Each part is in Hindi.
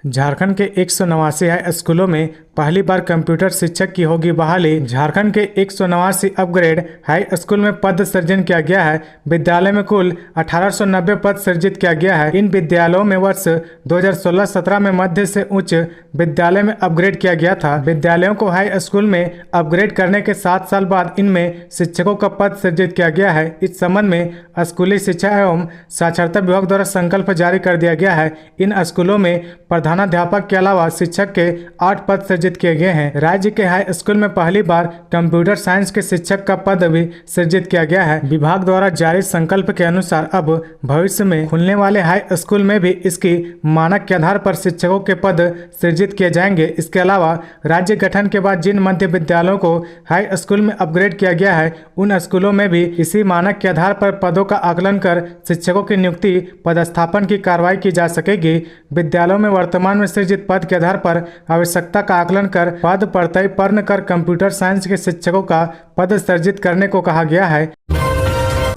झारखंड के 189 हाई स्कूलों में पहली बार कंप्यूटर शिक्षक की होगी बहाली। झारखंड के 189 अपग्रेड हाई स्कूल में पद सृजन किया गया है। विद्यालय में कुल 1890 पद सृजित किया गया है। इन विद्यालयों में वर्ष 2016-17 में मध्य से उच्च विद्यालय में अपग्रेड किया गया था। विद्यालयों को हाई स्कूल में अपग्रेड करने के 7 साल बाद इनमें शिक्षकों का पद सृजित किया गया है। इस संबंध में स्कूली शिक्षा एवं साक्षरता विभाग द्वारा संकल्प जारी कर दिया गया है। इन स्कूलों में प्रधानाध्यापक के अलावा शिक्षक के 8 पद सृजित किए गए हैं। राज्य के हाई स्कूल में पहली बार कंप्यूटर साइंस के शिक्षक का पद भी सृजित किया गया है। विभाग द्वारा जारी संकल्प के अनुसार अब भविष्य में खुलने वाले हाई स्कूल में भी इसकी मानक के आधार पर शिक्षकों के पद सृजित किए जाएंगे। इसके अलावा राज्य गठन के बाद जिन मध्य विद्यालयों को हाई स्कूल में अपग्रेड किया गया है उन स्कूलों में भी इसी मानक के आधार पर पदों का आकलन कर शिक्षकों की नियुक्ति पदस्थापन की कार्रवाई की जा सकेगी। विद्यालयों में वर्तमान में सृजित पद के आधार पर आवश्यकता का आकलन कर पद प्रत्ययीकरण कर कंप्यूटर साइंस के शिक्षकों का पद सृजित करने को कहा गया है।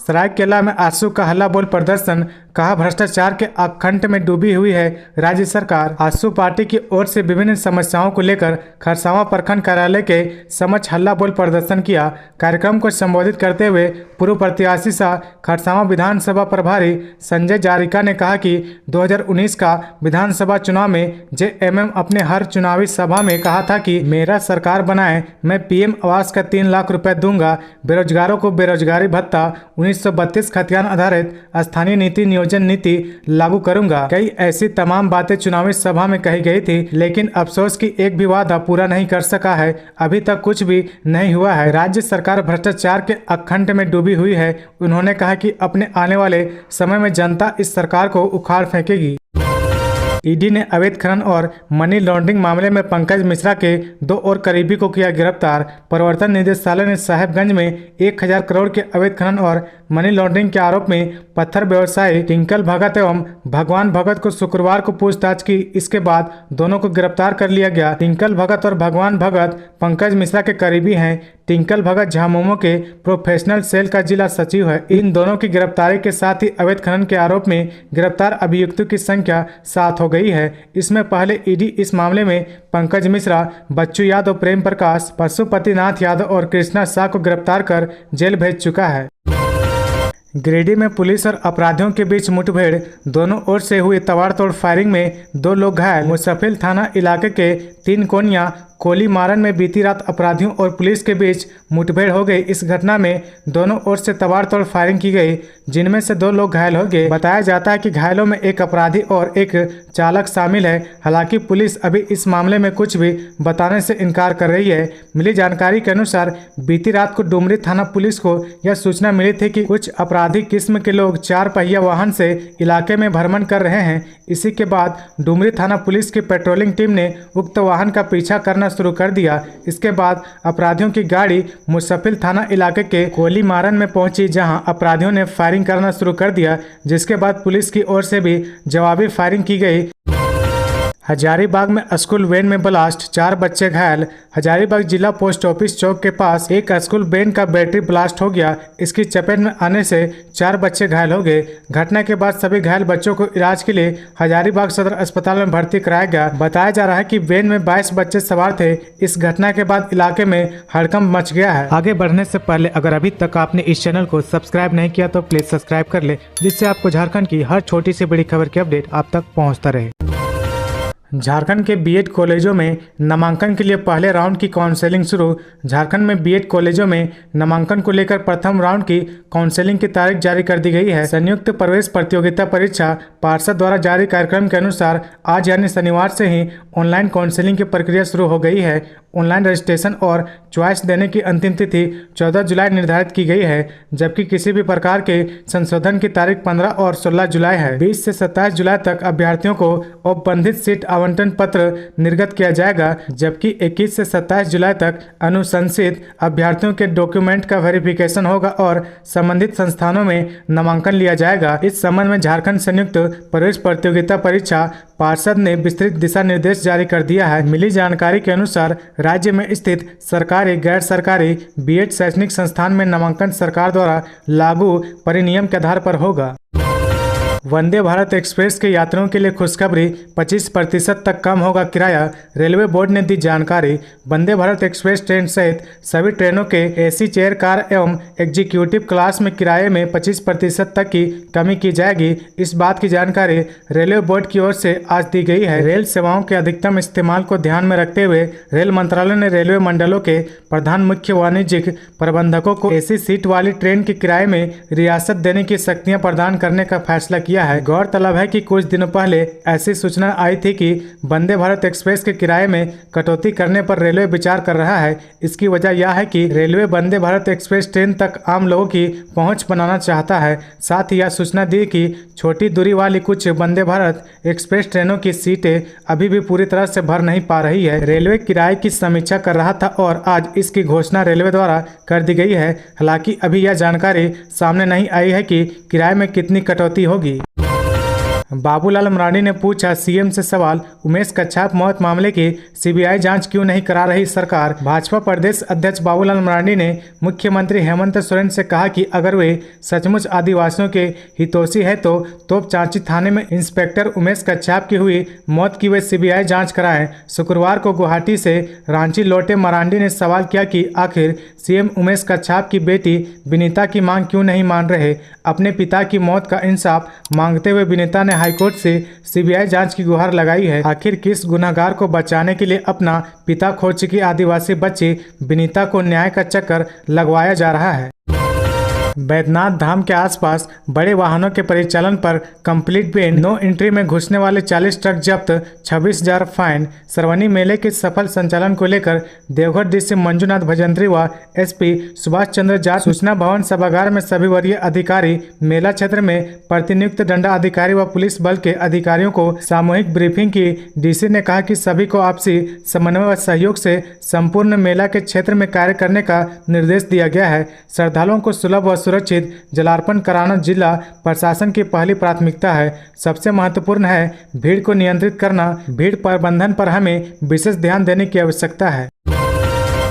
सरायकेला में आंसू का हल्ला बोल प्रदर्शन, कहा भ्रष्टाचार के अखंड में डूबी हुई है राज्य सरकार। आंसू पार्टी की ओर से विभिन्न समस्याओं को लेकर खरसावां प्रखंड कार्यालय के समक्ष हल्ला बोल प्रदर्शन किया। कार्यक्रम को संबोधित करते हुए पूर्व प्रत्याशी सह खरसावां विधानसभा प्रभारी संजय जारिका ने कहा कि 2019 का विधानसभा चुनाव में जेएमएम अपने हर चुनावी सभा में कहा था कि मेरा सरकार बनाए, मैं पीएम आवास का 3 लाख रुपए दूंगा, बेरोजगारों को बेरोजगारी भत्ता, 1932 खतियान आधारित स्थानीय नीति नियोजन नीति लागू करूंगा। कई ऐसी तमाम बातें चुनावी सभा में कही गई थी, लेकिन अफसोस कि एक भी वादा पूरा नहीं कर सका है। अभी तक कुछ भी नहीं हुआ है। राज्य सरकार भ्रष्टाचार के अखंड में डूबी हुई है। उन्होंने कहा कि अपने आने वाले समय में जनता इस सरकार को उखाड़ फेंकेगी। ईडी ने अवैध खनन और मनी लॉन्ड्रिंग मामले में पंकज मिश्रा के 2 और करीबी को किया गिरफ्तार। प्रवर्तन निदेशालय ने साहेबगंज में 1000 करोड़ के अवैध खनन और मनी लॉन्ड्रिंग के आरोप में पत्थर व्यवसायी टिंकल भगत एवं भगवान भगत को शुक्रवार को पूछताछ की। इसके बाद दोनों को गिरफ्तार कर लिया गया। टिंकल भगत और भगवान भगत पंकज मिश्रा के करीबी हैं। टिंकल भगत झामुमो के प्रोफेशनल सेल का जिला सचिव है। इन दोनों की गिरफ्तारी के साथ ही अवैध खनन के आरोप में गिरफ्तार अभियुक्तों की संख्या 7 हो गई है। इसमें पहले ईडी इस मामले में पंकज मिश्रा, बच्चू यादव, प्रेम प्रकाश, पशुपतिनाथ यादव और कृष्णा शाह को गिरफ्तार कर जेल भेज चुका है। गिरिडीह में पुलिस और अपराधियों के बीच मुठभेड़, दोनों ओर से हुई तवाड़तोड़ फायरिंग में 2 लोग घायल। मुसफिल थाना इलाके के 3 कोनिया कोली मारन में बीती रात अपराधियों और पुलिस के बीच मुठभेड़ हो गई। इस घटना में दोनों ओर से तवाड़तोड़ फायरिंग की गई, जिनमें से 2 लोग घायल हो गए। बताया जाता है कि घायलों में एक अपराधी और एक चालक शामिल है। हालांकि पुलिस अभी इस मामले में कुछ भी बताने से इनकार कर रही है। मिली जानकारी के अनुसार बीती रात को डुमरी थाना पुलिस को यह सूचना मिली थी कि कुछ अपराधी किस्म के लोग 4 पहिया वाहन से इलाके में भ्रमण कर रहे हैं। इसी के बाद डुमरी थाना पुलिस की पेट्रोलिंग टीम ने उक्त वाहन का पीछा करना शुरू कर दिया। इसके बाद अपराधियों की गाड़ी मुसफिल थाना इलाके के कोली मारन में पहुंची, जहां अपराधियों ने फायरिंग करना शुरू कर दिया, जिसके बाद पुलिस की ओर से भी जवाबी फायरिंग की गई। हजारीबाग में स्कूल वैन में ब्लास्ट, 4 बच्चे घायल। हजारीबाग जिला पोस्ट ऑफिस चौक के पास एक स्कूल वैन का बैटरी ब्लास्ट हो गया। इसकी चपेट में आने से 4 बच्चे घायल हो गए। घटना के बाद सभी घायल बच्चों को इलाज के लिए हजारीबाग सदर अस्पताल में भर्ती कराया गया। बताया जा रहा है कि वैन में 22 बच्चे सवार थे। इस घटना के बाद इलाके में हड़कंप मच गया है। आगे बढ़ने से पहले अगर अभी तक आपने इस चैनल को सब्सक्राइब नहीं किया तो प्लीज सब्सक्राइब कर ले, जिससे आपको झारखंड की हर छोटी से बड़ी खबर की अपडेट आप तक पहुँचता रहे। झारखंड के बीएड कॉलेजों में नामांकन के लिए पहले राउंड की काउंसलिंग शुरू। झारखंड में बीएड कॉलेजों में नामांकन को लेकर प्रथम राउंड की काउंसलिंग की तारीख जारी कर दी गई है। संयुक्त प्रवेश प्रतियोगिता परीक्षा पार्षद द्वारा जारी कार्यक्रम के अनुसार आज यानी शनिवार से ही ऑनलाइन काउंसलिंग की प्रक्रिया शुरू हो गई है। ऑनलाइन रजिस्ट्रेशन और चॉइस देने की अंतिम तिथि 14 जुलाई निर्धारित की गई है, जबकि किसी भी प्रकार के संशोधन की तारीख 15 और 16 जुलाई है। 20 से 27 जुलाई तक अभ्यर्थियों को औपबंधित सीट आवंटन पत्र निर्गत किया जाएगा, जबकि 21 से 27 जुलाई तक अनुशंसित अभ्यर्थियों के डॉक्यूमेंट का वेरिफिकेशन होगा और संबंधित संस्थानों में नामांकन लिया जाएगा। इस संबंध में झारखंड संयुक्त प्रवेश प्रतियोगिता परीक्षा पार्षद ने विस्तृत दिशा निर्देश जारी कर दिया है। मिली जानकारी के अनुसार राज्य में स्थित सरकारी, गैर सरकारी बीएड शैक्षणिक संस्थान में नामांकन सरकार द्वारा लागू परिनियम के आधार पर होगा। वंदे भारत एक्सप्रेस के यात्रियों के लिए खुशखबरी, 25% तक कम होगा किराया। रेलवे बोर्ड ने दी जानकारी। वंदे भारत एक्सप्रेस ट्रेन सहित सभी ट्रेनों के एसी चेयर कार एवं एग्जीक्यूटिव क्लास में किराए में 25% तक की कमी की जाएगी। इस बात की जानकारी रेलवे बोर्ड की ओर से आज दी गई है। रेल सेवाओं के अधिकतम इस्तेमाल को ध्यान में रखते हुए रेल मंत्रालय ने रेलवे मंडलों के प्रधान मुख्य वाणिज्यिक प्रबंधकों को एसी सीट वाली ट्रेन के किराए में रियासत देने की शक्तियां प्रदान करने का फैसला किया है। गौरतलब है कि कुछ दिनों पहले ऐसी सूचना आई थी कि वंदे भारत एक्सप्रेस के किराए में कटौती करने पर रेलवे विचार कर रहा है। इसकी वजह यह है कि railway Vande Bharat express train तक आम लोगों की पहुंच बनाना चाहता है। साथ ही यह सूचना दी कि छोटी दूरी वाली कुछ वंदे भारत एक्सप्रेस ट्रेनों की सीटें अभी भी पूरी तरह से भर नहीं पा रही है। रेलवे किराए की समीक्षा कर रहा था और आज इसकी घोषणा रेलवे द्वारा कर दी गई है। हालांकि अभी यह जानकारी सामने नहीं आई है कि किराए में कितनी कटौती होगी। बाबूलाल मरांडी ने पूछा सीएम से सवाल, उमेश कच्छप मौत मामले की सीबीआई जांच क्यों नहीं करा रही सरकार। भाजपा प्रदेश अध्यक्ष बाबूलाल मरांडी ने मुख्यमंत्री हेमंत सोरेन से कहा कि अगर वे सचमुच आदिवासियों के हितैषी है तो तोपचांची थाने में इंस्पेक्टर उमेश कच्छप की हुई मौत की वे सीबीआई जांच कराएं। शुक्रवार को गुवाहाटी से रांची लौटे मरांडी ने सवाल किया कि आखिर सीएम उमेश कच्छप की बेटी विनीता की मांग क्यों नहीं मान रहे। अपने पिता की मौत का इंसाफ मांगते हुए विनीता ने हाईकोर्ट से सीबीआई जांच की गुहार लगाई है। आखिर किस गुनहगार को बचाने के लिए अपना पिता खो चुकी आदिवासी बच्ची विनीता को न्याय का चक्कर लगवाया जा रहा है। बैद्यनाथ धाम के आसपास बड़े वाहनों के परिचालन पर कंप्लीट बैन, नो एंट्री में घुसने वाले 40 ट्रक जब्त, 26,000 फाइन। श्रवणी मेले के सफल संचालन को लेकर देवघर डीसी मंजूनाथ भजंत्री व एसपी सुभाष चंद्र जाट सूचना भवन सभागार में सभी वरीय अधिकारी, मेला क्षेत्र में प्रतिनियुक्त दंडा अधिकारी व पुलिस बल के अधिकारियों को सामूहिक ब्रीफिंग की। डीसी ने कहा कि सभी को आपसी समन्वय व सहयोग से संपूर्ण मेला के क्षेत्र में कार्य करने का निर्देश दिया गया है। श्रद्धालुओं को सुलभ व सुरक्षित जलार्पण कराना जिला प्रशासन की पहली प्राथमिकता है। सबसे महत्वपूर्ण है भीड़ को नियंत्रित करना। भीड़ प्रबंधन पर हमें विशेष ध्यान देने की आवश्यकता है।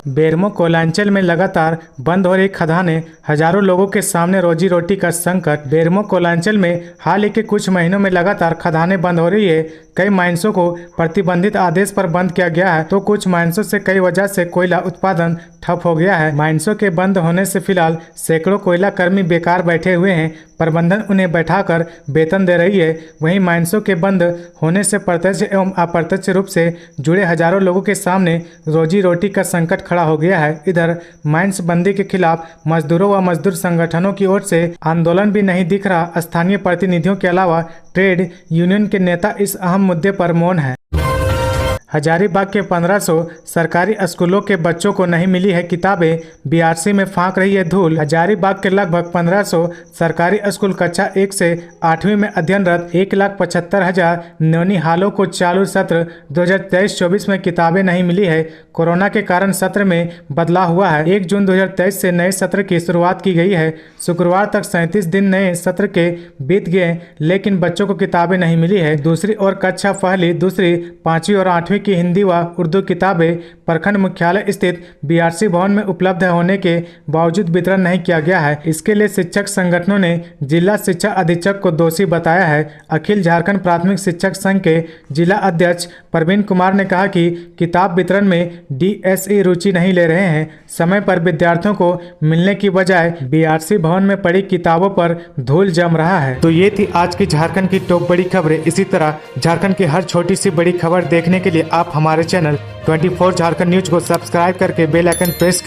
बेरमो कोयलांचल में लगातार बंद हो रही खदानें, हजारों लोगों के सामने रोजी रोटी का संकट। बेरमो कोयलांचल में हाल ही के कुछ महीनों में लगातार खदानें बंद हो रही है। कई माइंसों को प्रतिबंधित आदेश पर बंद किया गया है तो कुछ माइंसों से कई वजह से कोयला उत्पादन ठप हो गया है। माइंसों के बंद होने से फिलहाल सैकड़ों कोयला कर्मी बेकार बैठे हुए हैं। प्रबंधन उन्हें बैठाकर वेतन दे रही है। वहीं माइंसों के बंद होने से प्रत्यक्ष एवं अप्रत्यक्ष रूप से जुड़े हजारों लोगों के सामने रोजी रोटी का संकट खड़ा हो गया है। इधर माइंस बंदी के खिलाफ मजदूरों व मजदूर संगठनों की ओर से आंदोलन भी नहीं दिख रहा। स्थानीय प्रतिनिधियों के अलावा ट्रेड यूनियन के नेता इस अहम मुद्दे पर मौन है। हजारीबाग के 1500 सरकारी स्कूलों के बच्चों को नहीं मिली है किताबें, बीआरसी में फांक रही है धूल। हजारीबाग के लगभग 1500 सरकारी स्कूल कक्षा 1 से 8वीं में अध्ययनरत 1,75,000 नौनिहालों को चालू सत्र 2023-24 में किताबें नहीं मिली है। कोरोना के कारण सत्र में बदलाव हुआ है। 1 जून 2023 से नए सत्र की शुरुआत की गई है। शुक्रवार तक 37 दिन नए सत्र के बीत गए लेकिन बच्चों को किताबें नहीं मिली है। दूसरी ओर कक्षा पहली, दूसरी, 5वीं और 8वीं की हिंदी व उर्दू किताबें प्रखंड मुख्यालय स्थित बीआरसी भवन में उपलब्ध होने के बावजूद वितरण नहीं किया गया है। इसके लिए शिक्षक संगठनों ने जिला शिक्षा अधीक्षक को दोषी बताया है। अखिल झारखंड प्राथमिक शिक्षक संघ के जिला अध्यक्ष प्रवीण कुमार ने कहा कि किताब वितरण में डीएसई रुचि नहीं ले रहे हैं। समय पर विद्यार्थियों को मिलने की बजाय बीआरसी भवन में पड़ी किताबों पर धूल जम रहा है। तो ये थी आज की झारखंड की टॉप बड़ी खबरें। इसी तरह झारखंड की हर छोटी सी बड़ी खबर देखने के लिए आप हमारे चैनल 24 झारखंड न्यूज को सब्सक्राइब करके बेल आइकन प्रेस